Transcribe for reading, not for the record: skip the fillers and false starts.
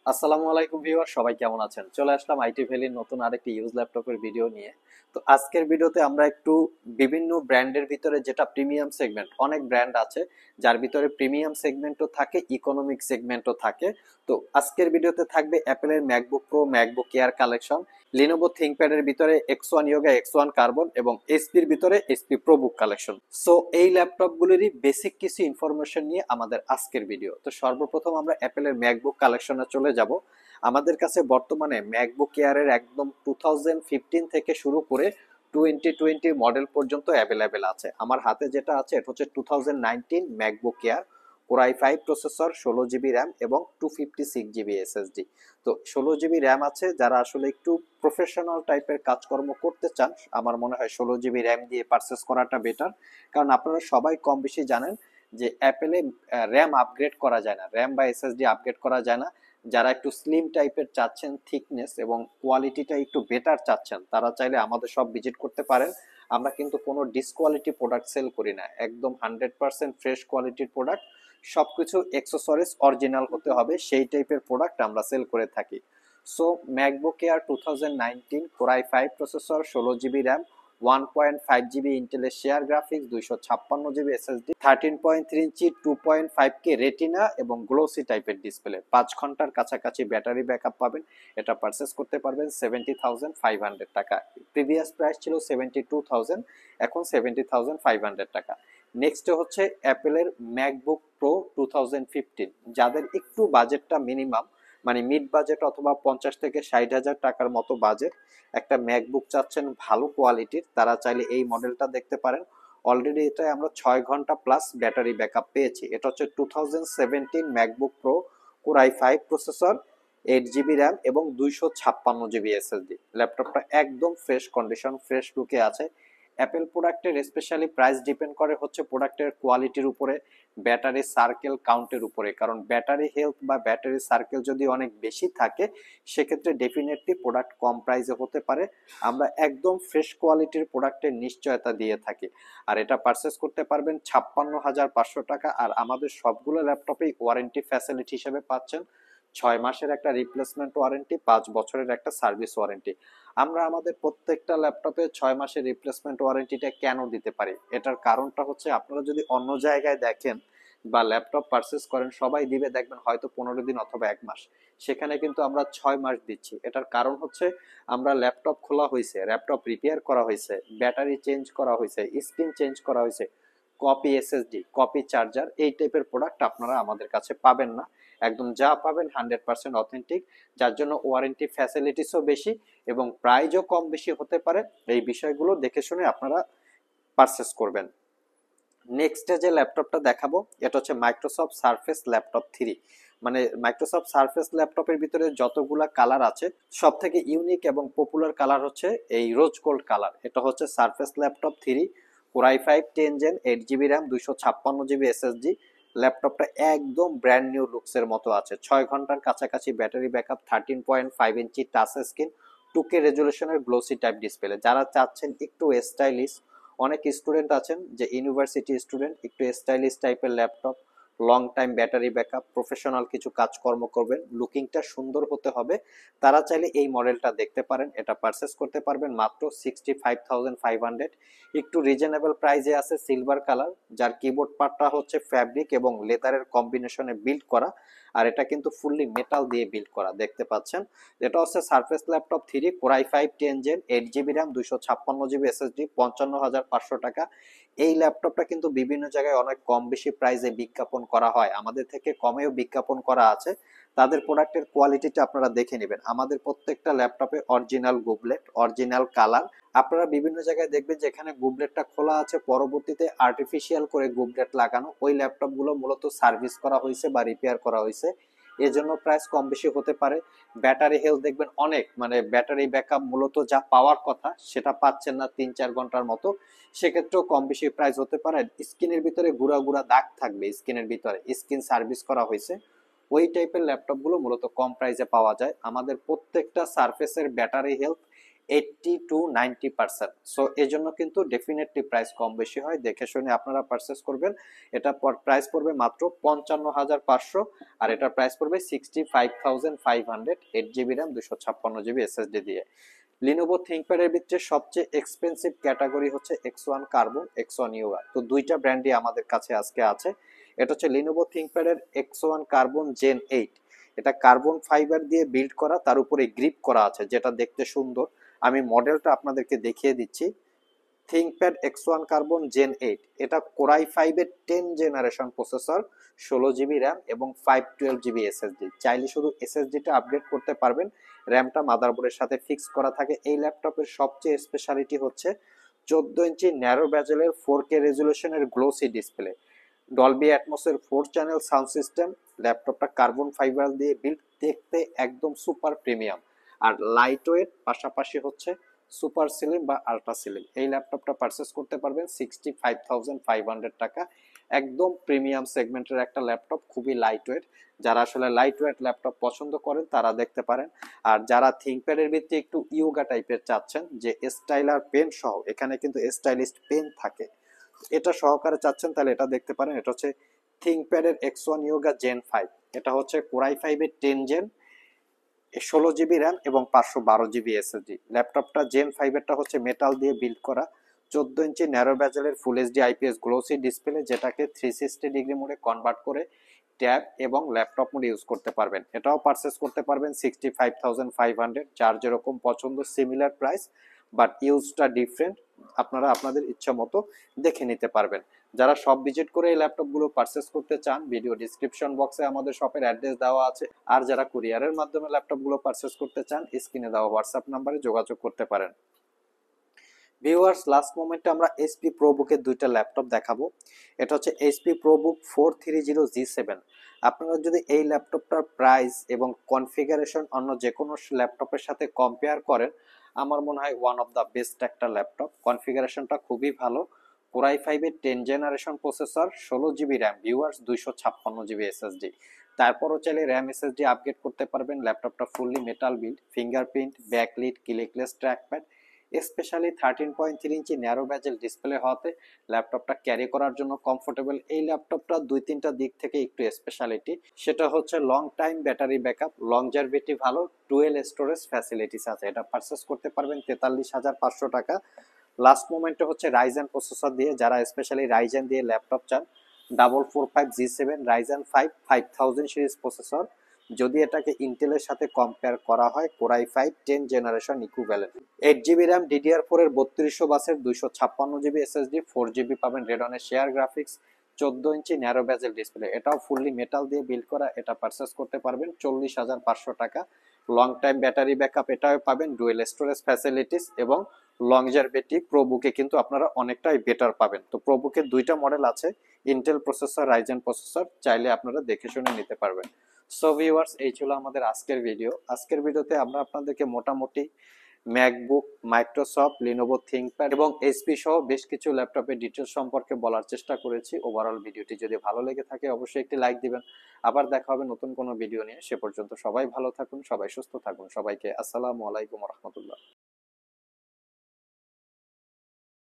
আসসালামু আলাইকুম ভিউয়ার, সবাই কেমন আছেন? চলে আসলাম আইটি ভ্যালির নতুন আরেকটি ইউজ ল্যাপটপের ভিডিও নিয়ে। তো আজকের ভিডিওতে আমরা একটু বিভিন্ন ব্র্যান্ডের ভিতরে, যেটা প্রিমিয়াম সেগমেন্ট, অনেক ব্র্যান্ড আছে যার ভিতরে প্রিমিয়াম সেগমেন্টও থাকে, ইকোনমিক সেগমেন্টও থাকে। তো আজকের ভিডিওতে থাকবে অ্যাপেলের MacBook Pro, MacBook Air collection, Lenovo থিংকপ্যাডের ভিতরে X1 ইয়োগা, X1 কার্বন এবং এসপির ভিতরে SP Pro Book collection. So এই ল্যাপটপগুলিরই বেসিক কিছু ইনফরমেশন নিয়ে আমাদের আজকের ভিডিও। তো সর্বপ্রথম আমরা অ্যাপেলের ম্যাকবুক কালেকশনে চলে যাব। আমাদের কাছে বর্তমানে ম্যাকবুক এয়ারের একদম 2015 থেকে শুরু করে 2020 মডেল পর্যন্ত অ্যাভেলেবেল আছে। আমার হাতে যেটা আছে এটা হচ্ছে 2019 MacBook air, core i5 processor, 16 GB RAM এবং 256 জিবি এসএসডি। তো 16 জিবি র্যাম আছে, যারা আসলে একটু প্রফেশনাল টাইপের কাজকর্ম করতে চান, আমার মনে হয় 16 জিবি র্যাম দিয়ে পারচেস করাটা বেটার। কারণ আপনারা সবাই কম বেশি জানেন যে অ্যাপেলে র্যাম আপগ্রেড করা যায় না, র্যাম বা এসএসডি আপগ্রেড করা যায় না। যারা একটু স্লিম টাইপের চাচ্ছেন, থিকনেস এবং কোয়ালিটিটা একটু বেটার চাচ্ছেন, তারা চাইলে আমাদের সব ভিজিট করতে পারেন। আমরা কিন্তু কোনো ডিসকোয়ালিটি প্রোডাক্ট সেল করি না, একদম 100% ফ্রেশ কোয়ালিটির প্রোডাক্ট। সবকিছু এক্সেসরিজ অরিজিনাল হতে হবে, সেই টাইপের প্রোডাক্ট আমরা সেল করে থাকি। So MacBook Air 2019 core i5 processor, 16 GB RAM, 1.5 GB ইন্টেলের share graphics, 256 GB SSD, 13.3 inch 2.5K Retina এবং গ্লোসি টাইপের ডিসপ্লে, 5 ঘন্টার কাছাকাছি ব্যাটারি ব্যাকআপ পাবেন। এটা পারচেস করতে পারবেন 70,500 টাকা। প্রিভিয়াস প্রাইস ছিল 72,000, এখন 70,500 টাকা। নেক্সট হচ্ছে অ্যাপেলের ম্যাকবুক প্রো 2015। যাদের একটু বাজেটটা মিনিমাম, মানে মিড বাজেট অথবা 50 থেকে 60 হাজার টাকার মতো বাজেট, একটা ম্যাকবুক চাচ্ছেন ভালো কোয়ালিটির, তারা চাইলে এই মডেলটা দেখতে পারেন। অলরেডি এটা আমরা 6 ঘন্টা প্লাস ব্যাটারি ব্যাকআপ পেয়েছি। এটা হচ্ছে 2017 MacBook pro, core i5 processor, 8 GB RAM এবং 256 জিবি এসএসডি। ল্যাপটপটা একদম ফ্রেশ কন্ডিশন, ফ্রেশ লুকে আছে। অ্যাপেল প্রোডাক্টের স্পেশালি প্রাইস ডিপেন্ড করে হচ্ছে প্রোডাক্টের কোয়ালিটির উপরে, ব্যাটারি সার্কেল কাউন্টের উপরে। কারণ ব্যাটারি হেলথ বা ব্যাটারি সার্কেল যদি অনেক বেশি থাকে, সেক্ষেত্রে ডেফিনেটলি প্রোডাক্ট কম প্রাইসে হতে পারে। আমরা একদম ফ্রেশ কোয়ালিটির প্রোডাক্টের নিশ্চয়তা দিয়ে থাকি। আর এটা পারচেস করতে পারবেন 56,500 টাকা। আর আমাদের সবগুলো ল্যাপটপেই ওয়ারেন্টি ফ্যাসিলিটি হিসেবে পাচ্ছেন 6 মাসের একটা রিপ্লেসমেন্ট ওয়ারেন্টি, 5 বছরের একটা সার্ভিস ওয়ারেন্টি। আমরা আমাদের প্রত্যেকটা ল্যাপটপে 6 মাসের রিপ্লেসমেন্ট ওয়ারেন্টিটা কেন দিতে পারি, এটার কারণটা হচ্ছে আপনারা যদি অন্য জায়গায় দেখেন বা ল্যাপটপ পারচেস করেন, সবাই দিবে দেখবেন হয়তো 15 দিন অথবা 1 মাস, সেখানে কিন্তু আমরা 6 মাস দিচ্ছি। এটার কারণ হচ্ছে আমরা ল্যাপটপ খোলা হয়েছে, ল্যাপটপ রিপেয়ার করা হয়েছে, ব্যাটারি চেঞ্জ করা হয়েছে, স্ক্রিন চেঞ্জ করা হয়েছে, কপি এসএসডি, কপি চার্জার, এই টাইপের প্রোডাক্ট আপনারা আমাদের কাছে পাবেন না। একদম যা পাবেন 100% অথেন্টিক, যার জন্য ওয়ারেন্টি ফ্যাসিলিটিসও বেশি এবং প্রাইজও কম বেশি হতে পারে। এই বিষয়গুলো দেখে শুনে আপনারা পারচেস করবেন। নেক্সট যে ল্যাপটপটা দেখাবো, এটা হচ্ছে মাইক্রোসফট সারফেস ল্যাপটপ 3। মানে মাইক্রোসফট সারফেস ল্যাপটপের ভিতরে যতগুলা কালার আছে, সব থেকে ইউনিক এবং পপুলার কালার হচ্ছে এই রোজ গোল্ড কালার। এটা হচ্ছে surface laptop 3, core i5 10 gen, 8 GB RAM, 256 GB SSD. ল্যাপটপটা একদম ব্র্যান্ড নিউ লুকসের মতো আছে। 6 ঘন্টার কাছাকাছি battery backup, 13.5 inch touch screen, 2K রেজুলেশনের গ্লোসি টাইপ ডিসপ্লে। যারা চাচ্ছেন একটু স্টাইলিশ, অনেক স্টুডেন্ট আছেন যে ইউনিভার্সিটি স্টুডেন্ট, একটু স্টাইলিশ টাইপের laptop, long time battery backup, professional কিছু কাজকর্ম করবেন, লুকিংটা সুন্দর হতে হবে, তারা চাইলে এই মডেলটা দেখতে পারেন। এটা পারচেস করতে পারবেন মাত্র 65,500। একটু রিজনেবল প্রাইসে আছে সিলভার কালার, যার কিবোর্ড পার্টটা হচ্ছে ফ্যাব্রিক এবং লেদারের কম্বিনেশনে বিল্ড করা। আর এটা কিন্তু ফুললি মেটাল দিয়ে বিল্ড করা, দেখতে পাচ্ছেন। এটা হচ্ছে surface laptop 3, core i5 10 gen, 8 GB RAM, 256 GB SSD, 55,500 টাকা। এই ল্যাপটপটা কিন্তু বিভিন্ন জায়গায় অনেক কম বেশি প্রাইসে বিজ্ঞাপন করা হয়, আমাদের থেকে কমেও বিজ্ঞাপন করা আছে। তাদের প্রোডাক্টের কোয়ালিটিটা আপনারা দেখে নেবেন। আমাদের প্রত্যেকটা ল্যাপটপে অরিজিনাল গুবলেট, অরিজিনাল কালার। আপনারা বিভিন্ন জায়গায় দেখবেন যে এখানে গুবলেটটা খোলা আছে, পরবর্তীতে আর্টিফিশিয়াল করে গুবলেট লাগানো। ওই ল্যাপটপগুলো মূলত সার্ভিস করা হয়েছে বা রিপেয়ার করা হয়েছে, এজন্য প্রাইস কম বেশি হতে পারে। ব্যাটারি হেলথ দেখবেন অনেক, মানে ব্যাটারি ব্যাকআপ মূলত যা পাওয়ার কথা সেটা পাচ্ছেন না 3-4 ঘন্টার মতো, সেক্ষেত্রেও কম বেশি প্রাইস হতে পারে। স্ক্রিনের ভিতরে গুড়া গুড়া দাগ থাকবে, স্ক্রিনের ভিতরে স্ক্রিন সার্ভিস করা হয়েছে, ওই টাইপের ল্যাপটপগুলো মূলত কম প্রাইসে পাওয়া যায়। আমাদের প্রত্যেকটা সারফেসের ব্যাটারি হেলথ 80 to 90%। সো এই জন্য কিন্তু ডেফিনেটলি প্রাইস কম বেশি হয়, দেখে শুনে আপনারা পারচেস করবেন। এটা প্রাইস পড়বে মাত্র 55,500, আর এটার প্রাইস পড়বে 65,500, 8 GB র্যাম 256 GB SSD দিয়ে। লিনোভো থিংকপ্যাড এর ভিতরে সবচেয়ে এক্সপেন্সিভ ক্যাটাগরি হচ্ছে X1 কার্বন, X1 ইউগা। তো দুইটা ব্র্যান্ডই আমাদের কাছে আজকে আছে। এটা হচ্ছে লিনোভো থিংকপ্যাড এর X1 কার্বন জেন 8। এটা কার্বন ফাইবার দিয়ে বিল্ড করা, তার উপরে গ্রিপ করা আছে, যেটা দেখতে সুন্দর। আমি মডেলটা আপনাদেরকে দেখিয়ে দিচ্ছি। থিংকপ্যাড X1 কার্বন জেন 8, এটা কোরাই 5 এর 10 জেনারেশন প্রসেসর, 16 GB র্যাম এবং 512 GB এসএসডি। চাইলে শুধু এসএসডিটা আপগ্রেড করতে পারবেন, র্যামটা মাদারবোর্ডের সাথে ফিক্স করা থাকে। এই ল্যাপটপের সবচেয়ে স্পেশালিটি হচ্ছে 14 ইঞ্চি ন্যারো ব্যাজেলের 4K রেজুলেশনের গ্লোসি ডিসপ্লে, ডলবি অ্যাটমসের 4 চ্যানেল সাউন্ড সিস্টেম। ল্যাপটপটা কার্বন ফাইবার দিয়ে বিল্ড, দেখতে একদম সুপার প্রিমিয়াম। আর লাইট ওয়েট, পাশাপাশি হচ্ছে সুপার স্লিম বা আল্ট্রা স্লিম। এই ল্যাপটপটা পারচেস করতে পারবেন 65,500 টাকা। একদম প্রিমিয়াম সেগমেন্টের একটা ল্যাপটপ, খুবই লাইট ওয়েট। যারা আসলে লাইট ওয়েট ল্যাপটপ পছন্দ করেন তারা দেখতে পারেন। আর যারা থিংকপ্যাডের ভিত্তি একটু ইয়োগা টাইপের চাচ্ছেন, যে স্টাইলার পেন সহ, এখানে কিন্তু স্টাইলিস্ট পেন থাকে, এটা সহকারে চাচ্ছেন, তাহলে এটা দেখতে পারেন। এটা হচ্ছে থিংকপ্যাডের X1 ইয়োগা জেন 5। এটা হচ্ছে কোরাই 5 এর 10 জেন, 16 GB র্যাম এবং 512 GB এসএসডি। ল্যাপটপটা জেন 5 এরটা হচ্ছে মেটাল দিয়ে বিল্ড করা, 14 ইঞ্চি ন্যারো ব্যাজেলের full HD IPS glossy display, যেটাকে 360 ডিগ্রি মোডে কনভার্ট করে ট্যাব এবং ল্যাপটপ মোডে ইউজ করতে পারবেন। এটাও পারচেস করতে পারবেন 65,500। যার যেরকম পছন্দ সিমিলার প্রাইস, বাট ইউজটা ডিফারেন্ট, আপনারা আপনাদের ইচ্ছা মতো দেখে নিতে পারবেন। যারা সব ভিজিট করে এই ল্যাপটপগুলো পারচেস করতে চান, ভিডিও ডিসক্রিপশন বক্সে আমাদের শপের অ্যাড্রেস দেওয়া আছে। আর যারা কুরিয়ারের মাধ্যমে ল্যাপটপগুলো পারচেস করতে চান, স্ক্রিনে দেওয়া হোয়াটসঅ্যাপ নাম্বারে যোগাযোগ করতে পারেন। ভিউয়ার্স, লাস্ট মোমেন্টে আমরা এইচপি প্রোবুকের দুইটা ল্যাপটপ দেখাবো। এটা হচ্ছে এইচপি প্রোবুক 430G7। আপনারা যদি এই ল্যাপটপটার প্রাইস এবং কনফিগারেশন অন্য যে কোনো ল্যাপটপের সাথে কম্পেয়ার করেন, আমার মনে হয় ওয়ান অফ দ্য বেস্ট একটা ল্যাপটপ। কনফিগারেশনটা খুবই ভালো। কোরাই 5 এর 10 generation processor, 16 GB RAM, viewers 256 GB SSD. তারপরও চাইলে র্যাম এসএসডি আপগ্রেড করতে পারবেন। ল্যাপটপটা fully metal build, fingerprint, backlit, clickless trackpad, specially 13.3 ইঞ্চি ন্যারো ব্যাজেল ডিসপ্লে হওয়াতে ল্যাপটপটা ক্যারি করার জন্য কমফোর্টেবল। এই ল্যাপটপটা দুই তিনটা দিক থেকে একটু স্পেশালিটি, সেটা হচ্ছে long time battery backup, longevity ভালো, ডুয়েল স্টোরেজ ফ্যাসিলিটিস আছে। এটা পারচেস করতে পারবেন 43,500 টাকা। লাস্ট মোমেন্টে হচ্ছে রাইজেন প্রসেসর দিয়ে, যারা স্পেশালি রাইজেন দিয়ে ল্যাপটপ চান, 445G7 রাইজেন 5 5000 সিরিজ প্রসেসর। যদি এটাকে ইন্টেলের সাথে কম্পেয়ার করা হয়, core i 5 10 generation equivalent. 8 GB RAM DDR4 এর 3200 বাসের 256 GB এসএসডি, 4 GB পাবেন রেডনের share graphics, 14 inch narrow bezel display. এটাও ফুললি মেটাল দিয়ে বিল্ড করা। এটা পারচেস করতে পারবেন 40,500 টাকা। লং টাইম ব্যাটারি ব্যাকআপ এটাও পাবেন, ডুয়েল স্টোরেজ ফ্যাসিলিটিস এবং লংজারভিটি প্রোবুকে কিন্তু আপনারা অনেকটাই বেটার পাবেন। তো প্রোবুকের দুইটা মডেল আছে, ইন্টেল প্রসেসর, রাইজেন প্রসেসর, চাইলে আপনারা দেখে শুনে নিতে পারবেন। সো ভিউয়ার্স, এই ছিল আমাদের আজকের ভিডিও। আজকের ভিডিওতে আমরা আপনাদেরকে মোটামুটি ম্যাকবুক, মাইক্রোসফট, লিনোভো থিংকপ্যাড এবং এইচপি সহ বেশ কিছু ল্যাপটপের ডিটেলস সম্পর্কে বলার চেষ্টা করেছি। ওভারঅল ভিডিওটি যদি ভালো লেগে থাকে অবশ্যই একটি লাইক দিবেন। আবার দেখা হবে নতুন কোনো ভিডিও নিয়ে। সে পর্যন্ত সবাই ভালো থাকুন, সবাই সুস্থ থাকুন। সবাইকে আসসালামু আলাইকুম রহমতুল্লাহ।